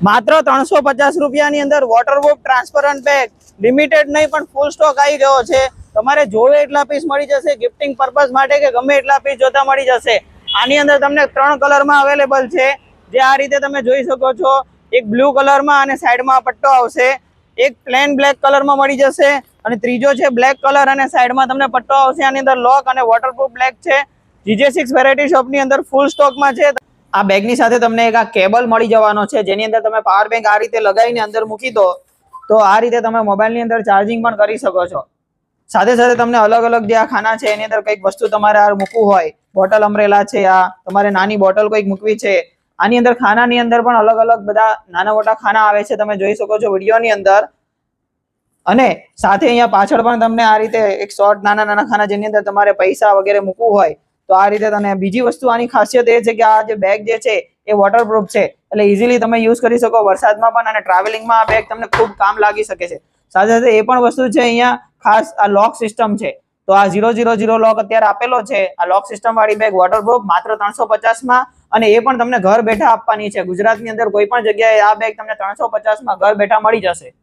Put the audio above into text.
માત્ર 350 રૂપિયાની અંદર વોટરપ્રૂફ ટ્રાન્સપરન્ટ બેગ, લિમિટેડ નહીં પણ ફૂલ સ્ટોક આવી ગયો છે. તમારે જોવે એટલા પીસ મળી જશે, ગિફ્ટિંગ પર્પઝ માટે કે ગમે એટલા પીસ જોતા મળી જશે. આની અંદર તમને 3 કલરમાં અવેલેબલ છે, જે આ રીતે તમે જોઈ શકો છો. એક બ્લુ કલરમાં અને સાઈડમાં પટ્ટો આવશે, એક પ્લેન બ્લેક કલરમાં મળી જશે અને ત્રીજો છે બ્લેક કલર અને સાઈડમાં તમને પટ્ટો આવશે. આની અંદર લોક અને વોટરપ્રૂફ બ્લેક છે. GJ6 વેરાયટી શોપની અંદર ફૂલ સ્ટોકમાં છે. આ બેગની સાથે તમને એક આ કેબલ મળી જવાનો છે, જેની અંદર તમે પાવર બેંક આ રીતે લગાવીને અંદર મૂકી દો તો આ રીતે તમે મોબાઈલની અંદર ચાર્જિંગ પણ કરી શકો છો. સાથે સાથે તમને અલગ અલગ જે આ ખાના છે એની અંદર કંઈક વસ્તુ તમારે આ મૂકવું હોય, બોટલ અમ્બ્રેલા છે, આ તમારે નાની બોટલ કંઈક મૂકવી છે. આની અંદર ખાનાની અંદર પણ અલગ અલગ બધા નાના મોટા ખાના આવે છે, તમે જોઈ શકો છો વિડીયોની અંદર. અને સાથે અહીંયા પાછળ પણ તમને આ રીતે એક શોર્ટ નાના નાના ખાના, જેની અંદર તમારે પૈસા વગેરે મૂકવું હોય તો આ રીતે. અને બીજી વસ્તુ આની ખાસિયત એ છે કે આ જે બેગ જે છે એ વોટરપ્રૂફ છે, એટલે ઇઝીલી તમે યુઝ કરી શકો વરસાદમાં પણ, અને ટ્રાવેલિંગમાં આ બેગ તમને ખૂબ કામ લાગી શકે છે. સાથે સાથે એ પણ વસ્તુ છે અહીંયા ખાસ આ લોક સિસ્ટમ છે, તો આ 000 લોક અત્યારે આપેલો છે. આ લોક સિસ્ટમ વાળી બેગ વોટરપ્રૂફ માત્ર 350માં, અને એ પણ તમને ઘર બેઠા આપવાની છે. ગુજરાતની અંદર કોઈ પણ જગ્યાએ આ બેગ તમને 350માં ઘર બેઠા મળી જશે.